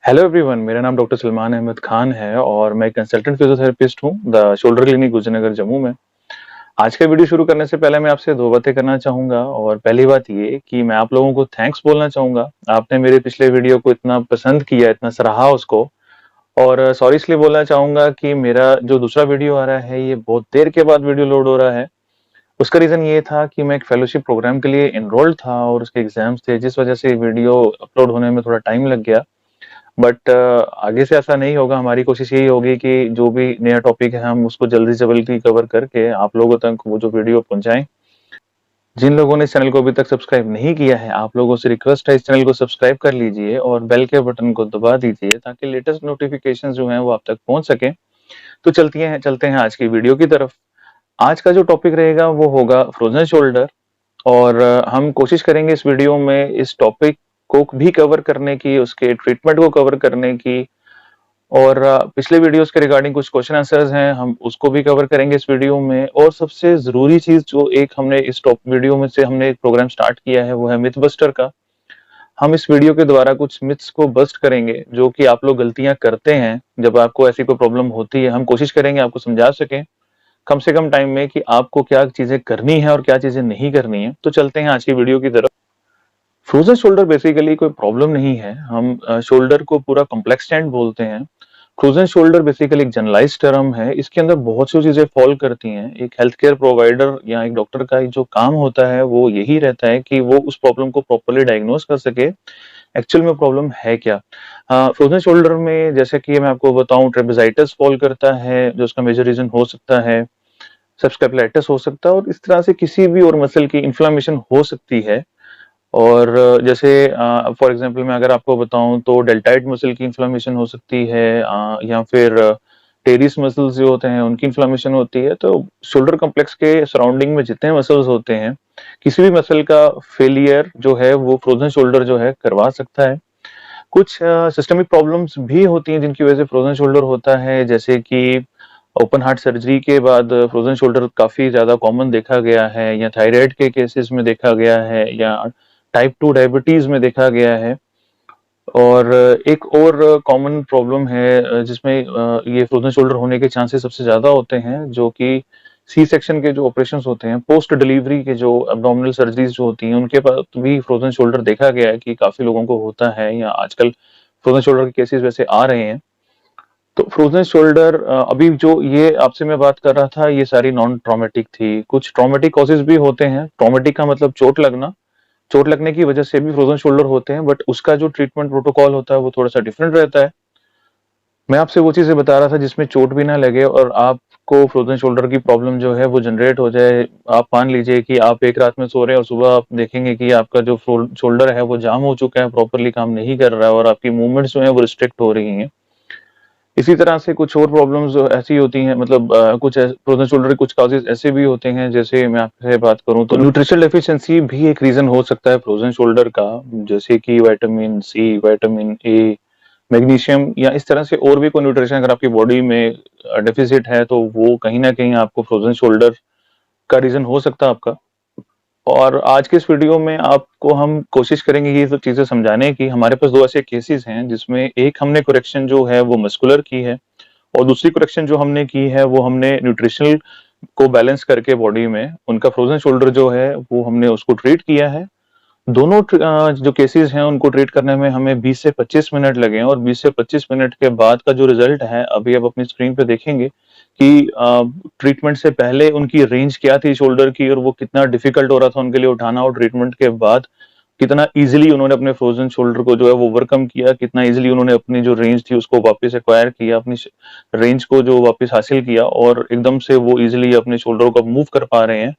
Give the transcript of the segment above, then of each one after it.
Hello everyone, मेरा नाम doctor Salman Ahmad Khan है और मैं कंसल्टेंट फिजियोथेरेपिस्ट हूँ द शोल्डर क्लिनिक गुजरनगर जम्मू में। आज का वीडियो शुरू करने से पहले मैं आपसे दो बातें करना चाहूँगा और पहली बात ये कि मैं आप लोगों को थैंक्स बोलना चाहूँगा। आपने मेरे पिछले वीडियो को इतना पसंद किया, इतना सराहा उसको। और सॉरी इसलिए बोलना चाहूँगा कि मेरा जो दूसरा वीडियो आ रहा है ये बहुत देर के बाद वीडियो लोड हो रहा है। उसका रीज़न ये था कि मैं एक फेलोशिप प्रोग्राम के लिए एनरोल्ड था और उसके एग्ज़ाम्स थे, जिस वजह से वीडियो अपलोड होने में थोड़ा टाइम लग गया। बट आगे से ऐसा नहीं होगा। हमारी कोशिश यही होगी कि जो भी नया टॉपिक है हम उसको जल्दी से जल्दी कवर करके आप लोगों तक वो जो वीडियो पहुंचाएं। जिन लोगों ने इस चैनल को अभी तक सब्सक्राइब नहीं किया है, आप लोगों से रिक्वेस्ट है इस चैनल को सब्सक्राइब कर लीजिए और बेल के बटन को दबा दीजिए ताकि लेटेस्ट नोटिफिकेशन जो है वो आप तक पहुंच सके। तो चलते हैं आज की वीडियो की तरफ। आज का जो टॉपिक रहेगा वो होगा फ्रोजन शोल्डर। और हम कोशिश करेंगे इस वीडियो में इस टॉपिक को भी कवर करने की, उसके ट्रीटमेंट को कवर करने की। और पिछले वीडियोस के रिगार्डिंग कुछ क्वेश्चन आंसर्स हैं, हम उसको भी कवर करेंगे इस वीडियो में। और सबसे जरूरी चीज जो एक हमने इस टॉप वीडियो में से हमने एक प्रोग्राम स्टार्ट किया है वो है मिथ बस्टर का। हम इस वीडियो के द्वारा कुछ मिथ्स को बस्ट करेंगे जो कि आप लोग गलतियां करते हैं। जब आपको ऐसी कोई प्रॉब्लम होती है, हम कोशिश करेंगे आपको समझा सकें कम से कम टाइम में कि आपको क्या चीजें करनी है और क्या चीजें नहीं करनी है। तो चलते हैं आज की वीडियो की तरफ। फ्रोजन शोल्डर बेसिकली कोई प्रॉब्लम नहीं है। हम शोल्डर को पूरा कॉम्प्लेक्स टेंट बोलते हैं। फ्रोजन शोल्डर बेसिकली एक जनरलाइज्ड टर्म है। इसके अंदर बहुत सी चीजें फॉल करती हैं। एक हेल्थ केयर प्रोवाइडर या एक डॉक्टर का जो काम होता है वो यही रहता है कि वो उस प्रॉब्लम को प्रॉपर्ली डायग्नोज कर सके, एक्चुअल में प्रॉब्लम है क्या। फ्रोजन शोल्डर में जैसे कि मैं आपको बताऊं, ट्रेपेजाइटिस फॉल करता है जो उसका मेजर रीजन हो सकता है, सबस्कैपुलाइटिस हो सकता है और इस तरह से किसी भी और मसल की इन्फ्लामेशन हो सकती है। और जैसे फॉर एग्जांपल मैं अगर आपको बताऊं तो डेल्टाइड मसल की इन्फ्लेमेशन हो सकती है, या फिर टेरिस मसल्स जो होते हैं उनकी इन्फ्लेमेशन होती है। तो शोल्डर कॉम्प्लेक्स के सराउंडिंग में जितने मसल्स होते हैं, किसी भी मसल का फेलियर जो है वो फ्रोजन शोल्डर जो है करवा सकता है। कुछ सिस्टमिक प्रॉब्लम्स भी होती हैं जिनकी वजह से फ्रोजन शोल्डर होता है, जैसे कि ओपन हार्ट सर्जरी के बाद फ्रोजन शोल्डर काफी ज्यादा कॉमन देखा गया है, या थायराइड के केसेस में देखा गया है, या टाइप 2 डायबिटीज में देखा गया है। और एक और कॉमन प्रॉब्लम है जिसमें ये फ्रोजन शोल्डर होने के चांसेस सबसे ज्यादा होते हैं, जो कि सी सेक्शन के जो ऑपरेशन होते हैं, पोस्ट डिलीवरी के जो एब्डोमिनल सर्जरीज जो होती हैं उनके बाद भी फ्रोजन शोल्डर देखा गया है कि काफी लोगों को होता है, या आजकल फ्रोजन शोल्डर के केसेस वैसे आ रहे हैं। तो फ्रोजन शोल्डर अभी जो ये आपसे मैं बात कर रहा था ये सारी नॉन ट्रॉमेटिक थी। कुछ ट्रॉमेटिक कॉजेज भी होते हैं। ट्रॉमेटिक का मतलब चोट लगना। चोट लगने की वजह से भी फ्रोजन शोल्डर होते हैं, बट उसका जो ट्रीटमेंट प्रोटोकॉल होता है वो थोड़ा सा डिफरेंट रहता है। मैं आपसे वो चीजें बता रहा था जिसमें चोट भी ना लगे और आपको फ्रोजन शोल्डर की प्रॉब्लम जो है वो जनरेट हो जाए। आप मान लीजिए कि आप एक रात में सो रहे हैं और सुबह आप देखेंगे कि आपका जो शोल्डर है वो जाम हो चुका है, प्रॉपरली काम नहीं कर रहा है और आपकी मूवमेंट्स जो है वो रिस्ट्रिक्ट हो रही हैं। इसी तरह से कुछ और प्रॉब्लम्स ऐसी होती हैं, मतलब कुछ फ्रोजन शोल्डर के कुछ कॉजेज ऐसे भी होते हैं। जैसे मैं आपसे बात करूं तो न्यूट्रिशनल डेफिशिएंसी भी एक रीजन हो सकता है फ्रोजन शोल्डर का, जैसे कि vitamin C, vitamin A, magnesium, या इस तरह से और भी कोई न्यूट्रिशन अगर आपकी बॉडी में डेफिसिट है तो वो कहीं ना कहीं आपको फ्रोजन शोल्डर का रीजन हो सकता है आपका। और आज के इस वीडियो में आपको हम कोशिश करेंगे ये सब चीजें समझाने की। हमारे पास दो ऐसे केसेस हैं जिसमें एक हमने करेक्शन जो है वो मस्कुलर की है और दूसरी करेक्शन जो हमने की है वो हमने न्यूट्रिशनल को बैलेंस करके बॉडी में उनका फ्रोजन शोल्डर जो है वो हमने उसको ट्रीट किया है। दोनों जो केसेस हैं उनको ट्रीट करने में हमें 20 से 25 मिनट लगे हैं और 20 से 25 मिनट के बाद का जो रिजल्ट है अभी आप अपनी स्क्रीन पे देखेंगे कि ट्रीटमेंट से पहले उनकी रेंज क्या थी शोल्डर की और वो कितना डिफिकल्ट हो रहा था उनके लिए उठाना, और ट्रीटमेंट के बाद कितना इजीली उन्होंने अपने फ्रोजन शोल्डर को जो है वो ओवरकम किया, कितना इजीली उन्होंने अपनी जो रेंज थी उसको वापस एक्वायर किया, अपनी रेंज को जो वापस हासिल किया और एकदम से वो इजीली अपने शोल्डर को मूव कर पा रहे हैं।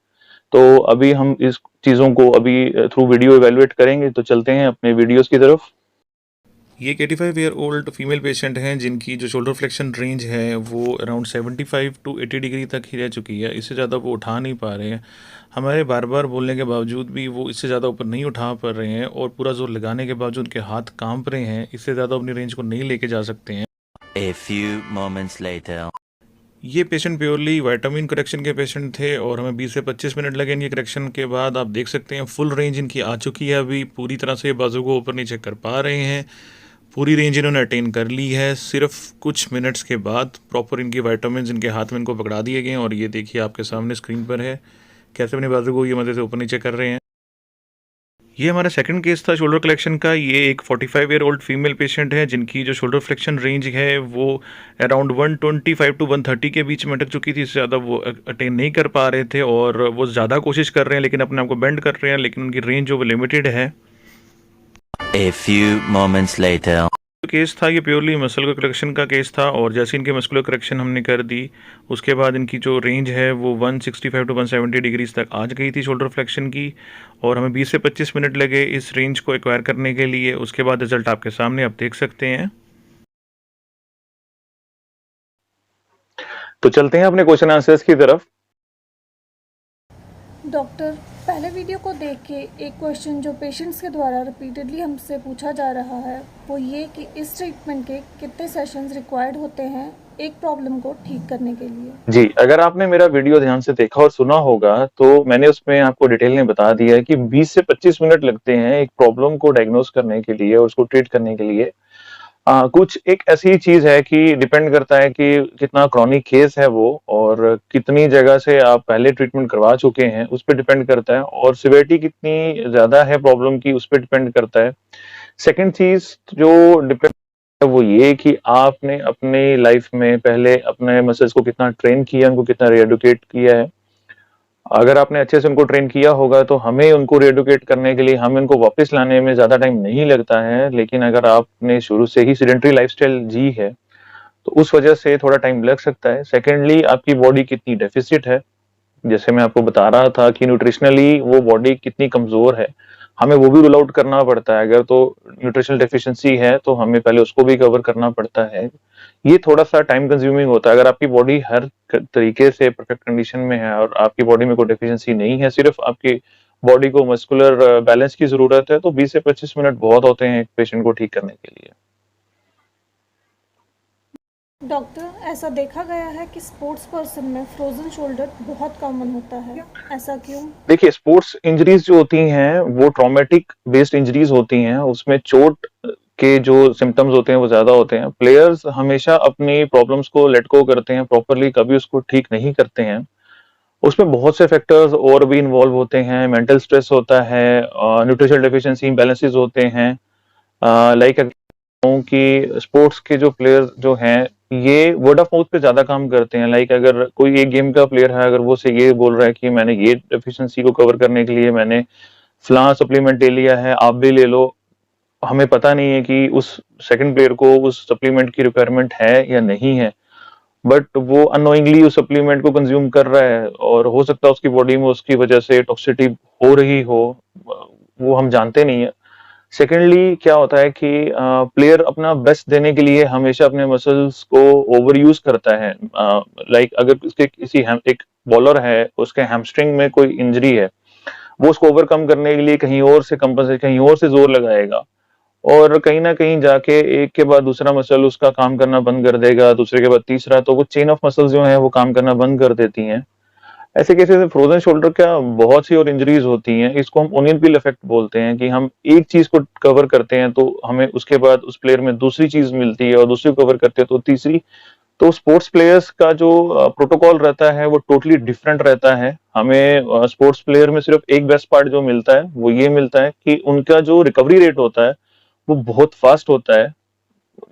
तो अभी हम इस चीजों को अभी थ्रू वीडियो इवेलुएट करेंगे। तो चलते हैं अपने वीडियोस की तरफ। ये एक 85 ईयर ओल्ड फीमेल पेशेंट हैं जिनकी जो शोल्डर फ्लेक्शन रेंज है वो अराउंड 75 टू 80 डिग्री तक ही रह चुकी है। इससे ज़्यादा वो उठा नहीं पा रहे हैं। हमारे बार बार बोलने के बावजूद भी वो इससे ज़्यादा ऊपर नहीं उठा पा रहे हैं और पूरा जोर लगाने के बावजूद उनके हाथ कांप रहे हैं। इससे ज़्यादा अपनी रेंज को नहीं लेके जा सकते हैं। A few moments later. ये पेशेंट प्योरली विटामिन करेक्शन के पेशेंट थे और हमें 20 से 25 मिनट लगे इनके करेक्शन के बाद। आप देख सकते हैं फुल रेंज इनकी आ चुकी है। अभी पूरी तरह से बाजू को ऊपर नीचे कर पा रहे हैं। पूरी रेंज इन्होंने अटेन कर ली है सिर्फ कुछ मिनट्स के बाद। प्रॉपर इनकी विटामिन्स इनके हाथ में इनको पकड़ा दिए गए हैं और ये देखिए आपके सामने स्क्रीन पर है कैसे अपने बाजू को ये मदद से ऊपर नीचे कर रहे हैं। ये हमारा सेकंड केस था शोल्डर कलेक्शन का। ये एक 45 ईयर ओल्ड फीमेल पेशेंट है जिनकी जो शोल्डर फ्लेक्शन रेंज है वो अराउंड 125 टू 130 के बीच में अटक चुकी थी। इससे ज़्यादा वो अटेन नहीं कर पा रहे थे और वो ज़्यादा कोशिश कर रहे हैं लेकिन अपने आप को बेंड कर रहे हैं, लेकिन उनकी रेंज जो वो लिमिटेड है। A few moments later. जो केस था ये प्योरली मसल करेक्शन का केस था और जैसे इनके मस्कुलर करेक्शन हमने कर दी उसके बाद इनकी जो रेंज है वो 165 टू 170 डिग्रीज तक आ गई थी शोल्डर फ्लेक्शन की और हमें 20 से 25 मिनट लगे इस रेंज को एक्वायर करने के लिए। उसके बाद रिजल्ट आपके सामने आप देख सकते हैं। तो चलते हैं अपने क्वेश्चन आंसर्स की तरफ। डॉक्टर, पहले वीडियो को देख के एक क्वेश्चन जो पेशेंट्स के द्वारा रिपीटेडली हमसे पूछा जा रहा है वो ये कि इस ट्रीटमेंट के कितने सेशंस रिक्वायर्ड होते हैं एक प्रॉब्लम को ठीक करने के लिए। जी, अगर आपने मेरा वीडियो ध्यान से देखा और सुना होगा तो मैंने उसमें आपको डिटेल में बता दिया है कि 20 से 25 मिनट लगते हैं एक प्रॉब्लम को डायग्नोस करने के लिए और उसको ट्रीट करने के लिए। कुछ एक ऐसी चीज है कि डिपेंड करता है कि कितना क्रॉनिक केस है वो और कितनी जगह से आप पहले ट्रीटमेंट करवा चुके हैं उस पर डिपेंड करता है और सिवियरिटी कितनी ज्यादा है प्रॉब्लम की उस पर डिपेंड करता है। सेकंड चीज जो डिपेंड है वो ये कि आपने अपने लाइफ में पहले अपने मसल्स को कितना ट्रेन किया, उनको कितना रीएडुकेट किया है। अगर आपने अच्छे से उनको ट्रेन किया होगा तो हमें उनको रीएडुकेट करने के लिए हमें उनको वापस लाने में ज्यादा टाइम नहीं लगता है, लेकिन अगर आपने शुरू से ही सेडेंटरी लाइफस्टाइल जी है तो उस वजह से थोड़ा टाइम लग सकता है। सेकेंडली, आपकी बॉडी कितनी डेफिसिट है, जैसे मैं आपको बता रहा था कि न्यूट्रिशनली वो बॉडी कितनी कमजोर है, हमें वो भी रूल आउट करना पड़ता है। अगर तो न्यूट्रिशनल डेफिशिएंसी है तो हमें पहले उसको भी कवर करना पड़ता है। ये थोड़ा सा टाइम कंज्यूमिंग होता है। अगर आपकी बॉडी हर तरीके से परफेक्ट कंडीशन में है और आपकी बॉडी में कोई डेफिशिएंसी नहीं है, सिर्फ आपकी बॉडी को मस्कुलर बैलेंस की जरूरत है, तो 20 से 25 मिनट बहुत होते हैं एक पेशेंट को ठीक करने के लिए। डॉक्टर, ऐसा देखा गया है कि स्पोर्ट्स पर्सन में फ्रोजन शोल्डर बहुत कॉमन होता है, ऐसा क्यों? देखिए, स्पोर्ट्स इंजरीज जो होती हैं वो ट्रॉमेटिक बेस्ड इंजरीज होती हैं, उसमें चोट के जो सिम्टम्स होते हैं वो ज्यादा होते हैं। प्लेयर्स हमेशा अपनी प्रॉब्लम्स को लेट गो करते हैं प्रॉपरली, कभी उसको ठीक नहीं करते हैं। उसमें बहुत से फैक्टर्स और भी इन्वॉल्व होते हैं, मेंटल स्ट्रेस होता है, न्यूट्रिशनल डेफिशिएंसी इम्बैलेंसेस होते हैं। लाइक कि स्पोर्ट्स के जो प्लेयर जो हैं ये वर्ड ऑफ माउथ पे ज्यादा काम करते हैं। लाइक अगर कोई एक गेम का प्लेयर है, अगर वो से ये बोल रहा है कि मैंने ये डेफिशिएंसी को कवर करने के लिए मैंने फलां सप्लीमेंट ले लिया है, आप भी ले लो, हमें पता नहीं है कि उस सेकंड प्लेयर को उस सप्लीमेंट की रिक्वायरमेंट है या नहीं है, बट वो अननोइंगली उस सप्लीमेंट को कंज्यूम कर रहा है और हो सकता है उसकी बॉडी में उसकी वजह से टॉक्सिसिटी हो रही हो, वो हम जानते नहीं है। सेकेंडली क्या होता है कि प्लेयर अपना बेस्ट देने के लिए हमेशा अपने मसल्स को ओवर यूज करता है। लाइक अगर उसके एक बॉलर है, उसके हैमस्ट्रिंग में कोई इंजरी है, वो उसको ओवरकम करने के लिए कहीं और से कंपनसेट, कहीं और से जोर लगाएगा और कहीं ना कहीं जाके एक के बाद दूसरा मसल उसका काम करना बंद कर देगा, दूसरे के बाद तीसरा, तो वो चेन ऑफ मसल्स जो है वो काम करना बंद कर देती हैं। ऐसे केसेस में फ्रोजन शोल्डर क्या बहुत सी और इंजरीज होती हैं। इसको हम ओनियन पील इफेक्ट बोलते हैं कि हम एक चीज को कवर करते हैं तो हमें उसके बाद उस प्लेयर में दूसरी चीज मिलती है और दूसरी को कवर करते हैं तो तीसरी। तो स्पोर्ट्स प्लेयर्स का जो प्रोटोकॉल रहता है वो टोटली डिफरेंट रहता है। हमें स्पोर्ट्स प्लेयर में सिर्फ एक बेस्ट पार्ट जो मिलता है वो ये मिलता है कि उनका जो रिकवरी रेट होता है वो बहुत फास्ट होता है।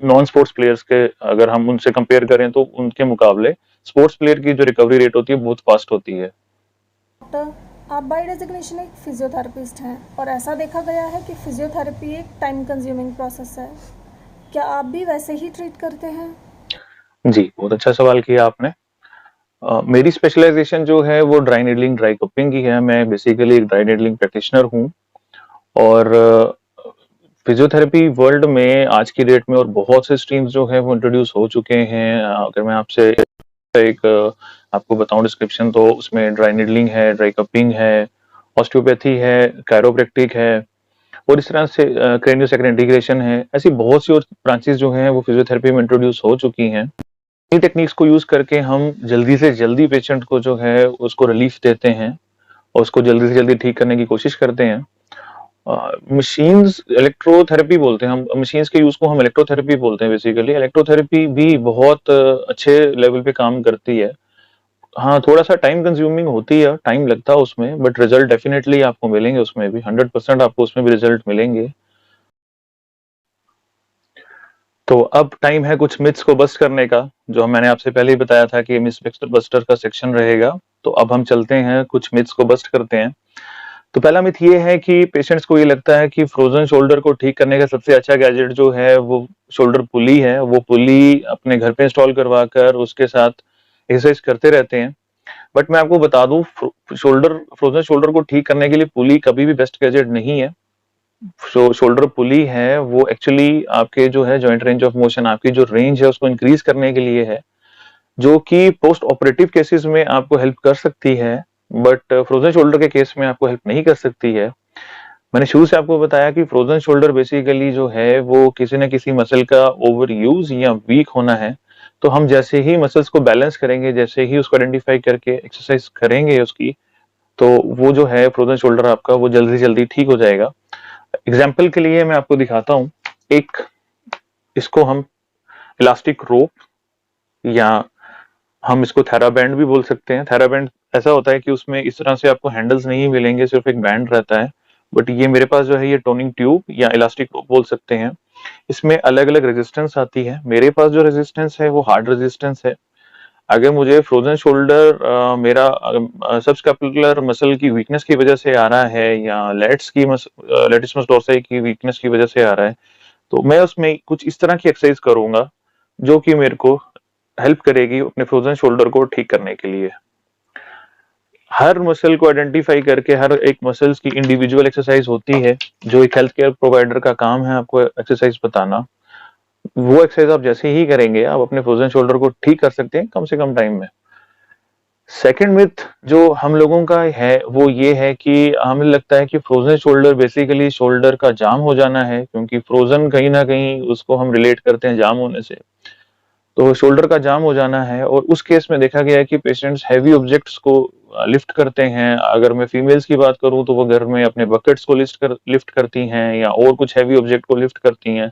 नॉन स्पोर्ट्स प्लेयर्स के अगर हम उनसे कंपेयर करें तो उनके मुकाबले स्पोर्ट्स प्लेयर की जो रिकवरी रेट होती है बहुत फास्ट होती है। डॉक्टर, आप बाय डेजिग्नेशन एक फिजियोथेरेपिस्ट हैं और ऐसा देखा गया है कि फिजियोथेरेपी एक टाइम कंज्यूमिंग प्रोसेस है, क्या आप भी वैसे ही ट्रीट करते हैं? जी, बहुत अच्छा सवाल किया आपने। मेरी स्पेशलाइजेशन जो है वो ड्राई नीडलिंग, ड्राई कपिंग की है। मैं बेसिकली एक ड्राई नीडलिंग प्रैक्टिशनर हूँ और फिजियोथेरेपी वर्ल्ड में आज की डेट में और बहुत से स्ट्रीम्स जो है वो इंट्रोड्यूस हो चुके हैं। अगर मैं आपसे एक आपको बताऊं डिस्क्रिप्शन, तो उसमें ड्राई नीडलिंग है, ड्राई कपिंग है, ऑस्टियोपैथी है, कायरोप्रैक्टिक है और इस तरह से क्रेनियोसैक्रल इंटीग्रेशन है। ऐसी बहुत सी और ब्रांचेस जो हैं वो फिजियोथेरेपी में इंट्रोड्यूस हो चुकी हैं। इन टेक्निक्स को यूज करके हम जल्दी से जल्दी पेशेंट को जो है उसको रिलीफ देते हैं और उसको जल्दी से जल्दी ठीक करने की कोशिश करते हैं। मशीन्स इलेक्ट्रोथेरेपी बोलते हैं हम, मशीन्स के यूज को हम इलेक्ट्रोथेरेपी बोलते हैं बेसिकली। इलेक्ट्रोथेरेपी भी बहुत अच्छे लेवल पे काम करती है। हाँ, थोड़ा सा टाइम कंज्यूमिंग होती है, टाइम लगता है उसमें, बट रिजल्ट डेफिनेटली आपको मिलेंगे उसमें भी, 100% आपको उसमें भी रिजल्ट मिलेंगे। तो अब टाइम है कुछ मिथ्स को बस्ट करने का, जो मैंने आपसे पहले ही बताया था कि मिथ बस्टर का सेक्शन रहेगा। तो अब हम चलते हैं, कुछ मिथ्स को बस्ट करते हैं। तो पहला मिथ ये है कि पेशेंट्स को ये लगता है कि फ्रोजन शोल्डर को ठीक करने का सबसे अच्छा गैजेट जो है वो शोल्डर पुली है। वो पुली अपने घर पे इंस्टॉल करवा कर उसके साथ एक्सरसाइज करते रहते हैं। बट मैं आपको बता दूं, फ्रोजन शोल्डर को ठीक करने के लिए पुली कभी भी बेस्ट गैजेट नहीं है। शोल्डर पुली है वो एक्चुअली आपके जो है जॉइंट रेंज ऑफ मोशन, आपकी जो रेंज है उसको इंक्रीज करने के लिए है, जो कि पोस्ट ऑपरेटिव केसेस में आपको हेल्प कर सकती है, बट फ्रोजन शोल्डर के केस में आपको हेल्प नहीं कर सकती है। मैंने शुरू से आपको बताया कि फ्रोजन शोल्डर बेसिकली जो है वो किसी न किसी मसल का ओवर यूज या वीक होना है। तो हम जैसे ही मसल्स को बैलेंस करेंगे, जैसे ही उसको आइडेंटिफाई करके एक्सरसाइज करेंगे उसकी, तो वो जो है फ्रोजन शोल्डर आपका वो जल्दी से जल्दी ठीक हो जाएगा। एग्जाम्पल के लिए मैं आपको दिखाता हूँ, एक इसको हम इलास्टिक रोप या हम इसको थेराबैंड भी बोल सकते हैं। थेराबैंड ऐसा होता है कि उसमें इस तरह से आपको हैंडल्स नहीं मिलेंगे, सिर्फ एक बैंड रहता है। बट ये मेरे पास जो है ये टोनिंग ट्यूब या इलास्टिक रोप बोल सकते हैं। इसमें अलग अलग रेजिस्टेंस आती है। मेरे पास जो रेजिस्टेंस है वो हार्ड रेजिस्टेंस है। अगर मुझे फ्रोजन शोल्डर मेरा सबस्कैपुलर मसल की वीकनेस की वजह से आ रहा है या लेटिसिमस डोर्साई की वीकनेस की वजह से आ रहा है, तो मैं उसमें कुछ इस तरह की एक्सरसाइज करूंगा जो कि मेरे को हेल्प करेगी अपने फ्रोजन शोल्डर को ठीक करने के लिए। हर मसल को आइडेंटिफाई करके हर एक मसल्स की इंडिविजुअल एक्सरसाइज होती है, जो एक हेल्थ केयर प्रोवाइडर का काम है आपको एक्सरसाइज बताना। वो एक्सरसाइज आप जैसे ही करेंगे आप अपने फ्रोजन शोल्डर को ठीक कर सकते हैं कम से कम टाइम में। सेकंड मिथ जो हम लोगों का है वो ये है कि हमें लगता है कि फ्रोजन शोल्डर बेसिकली शोल्डर का जाम हो जाना है, क्योंकि फ्रोजन कहीं ना कहीं उसको हम रिलेट करते हैं जाम होने से। तो शोल्डर का जाम हो जाना है, और उस केस में देखा गया है कि पेशेंट्स हैवी ऑब्जेक्ट्स को लिफ्ट करते हैं। अगर मैं फीमेल्स की बात करूं तो वो घर में अपने बकेट्स को लिफ्ट करती हैं या और कुछ हैवी ऑब्जेक्ट को लिफ्ट करती हैं,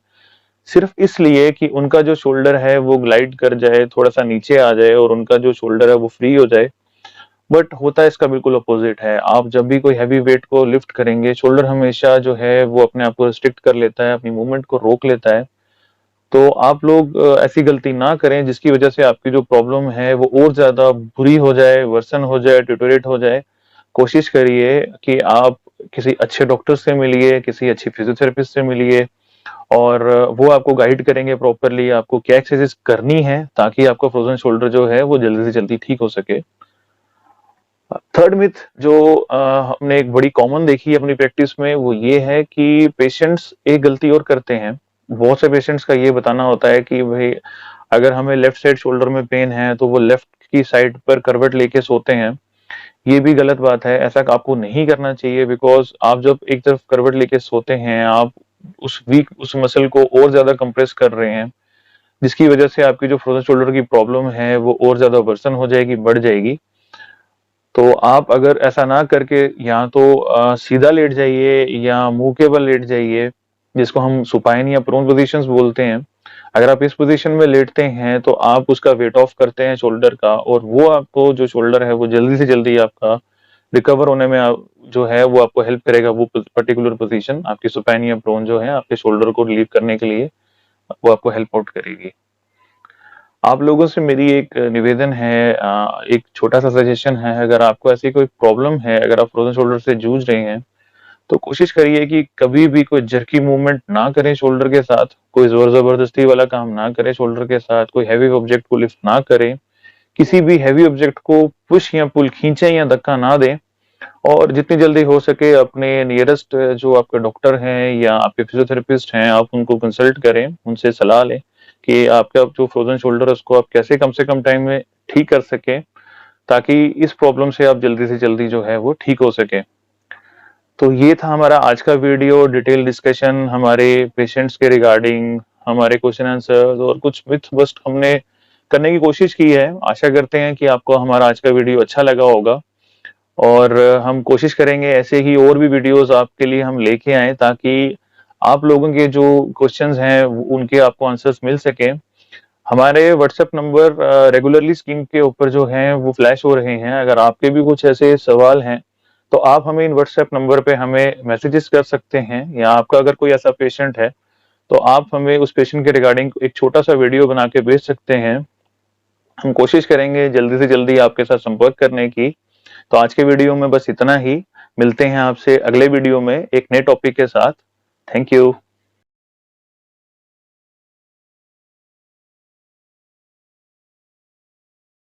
सिर्फ इसलिए कि उनका जो शोल्डर है वो ग्लाइड कर जाए, थोड़ा सा नीचे आ जाए और उनका जो शोल्डर है वो फ्री हो जाए। बट होता है इसका बिल्कुल अपोजिट है। आप जब भी कोई हैवी वेट को लिफ्ट करेंगे, शोल्डर हमेशा जो है वो अपने आप को रिस्ट्रिक्ट कर लेता है, अपनी मूवमेंट को रोक लेता है। तो आप लोग ऐसी गलती ना करें जिसकी वजह से आपकी जो प्रॉब्लम है वो और ज्यादा बुरी हो जाए, वर्सन हो जाए, डिटोरेट हो जाए। कोशिश करिए कि आप किसी अच्छे डॉक्टर से मिलिए, किसी अच्छी फिजियोथेरेपिस्ट से मिलिए, और वो आपको गाइड करेंगे प्रॉपरली आपको क्या एक्सरसाइज करनी है, ताकि आपका फ्रोजन शोल्डर जो है वो जल्दी से जल्दी ठीक हो सके। थर्ड मिथ जो हमने एक बड़ी कॉमन देखी है अपनी प्रैक्टिस में, वो ये है कि पेशेंट्स एक गलती और करते हैं। बहुत से पेशेंट्स का ये बताना होता है कि भाई अगर हमें लेफ्ट साइड शोल्डर में पेन है तो वो लेफ्ट की साइड पर करवट लेके सोते हैं। ये भी गलत बात है, ऐसा आपको नहीं करना चाहिए, बिकॉज आप जब एक तरफ करवट लेके सोते हैं आप उस मसल को और ज्यादा कंप्रेस कर रहे हैं, जिसकी वजह से आपकी जो फ्रोजन शोल्डर की प्रॉब्लम है वो और ज्यादा वर्सन हो जाएगी, बढ़ जाएगी। तो आप अगर ऐसा ना करके या तो सीधा लेट जाइए या मुंह के बल लेट जाइए, जिसको हम सुपाइन या प्रोन पोजीशंस बोलते हैं। अगर आप इस पोजीशन में लेटते हैं तो आप उसका वेट ऑफ करते हैं शोल्डर का, और वो आपको जो शोल्डर है वो जल्दी से जल्दी आपका रिकवर होने में जो है वो आपको हेल्प करेगा। वो पर्टिकुलर पोजीशन आपकी सुपाइन या प्रोन जो है आपके शोल्डर को रिलीव करने के लिए वो आपको हेल्प आउट करेगी। आप लोगों से मेरी एक निवेदन है, एक छोटा सा सजेशन है, अगर आपको ऐसी कोई प्रॉब्लम है, अगर आप फ्रोजन शोल्डर से जूझ रहे हैं, तो कोशिश करिए कि कभी भी कोई जर्की मूवमेंट ना करें शोल्डर के साथ, कोई जोर जबरदस्ती वाला काम ना करें शोल्डर के साथ, कोई हैवी ऑब्जेक्ट को लिफ्ट ना करें, किसी भी हैवी ऑब्जेक्ट को पुश या पुल खींचे या धक्का ना दें, और जितनी जल्दी हो सके अपने नियरेस्ट जो आपके डॉक्टर हैं या आपके फिजियोथेरेपिस्ट हैं आप उनको कंसल्ट करें, उनसे सलाह लें कि आपका जो फ्रोजन शोल्डर है उसको आप कैसे कम से कम टाइम में ठीक कर सकें, ताकि इस प्रॉब्लम से आप जल्दी से जल्दी जो है वो ठीक हो सके। तो ये था हमारा आज का वीडियो, डिटेल डिस्कशन हमारे पेशेंट्स के रिगार्डिंग, हमारे क्वेश्चन आंसर्स और कुछ मिथ बस्ट हमने करने की कोशिश की है। आशा करते हैं कि आपको हमारा आज का वीडियो अच्छा लगा होगा, और हम कोशिश करेंगे ऐसे ही और भी वीडियोस आपके लिए हम लेके आए ताकि आप लोगों के जो क्वेश्चंस हैं उनके आपको आंसर्स मिल सके। हमारे व्हाट्सएप नंबर रेगुलरली स्क्रीन के ऊपर जो हैं वो फ्लैश हो रहे हैं। अगर आपके भी कुछ ऐसे सवाल हैं तो आप हमें इन व्हाट्सएप नंबर पे हमें मैसेजेस कर सकते हैं, या आपका अगर कोई ऐसा पेशेंट है तो आप हमें उस पेशेंट के रिगार्डिंग एक छोटा सा वीडियो बना के भेज सकते हैं। हम कोशिश करेंगे जल्दी से जल्दी आपके साथ संपर्क करने की। तो आज के वीडियो में बस इतना ही। मिलते हैं आपसे अगले वीडियो में एक नए टॉपिक के साथ। Thank you.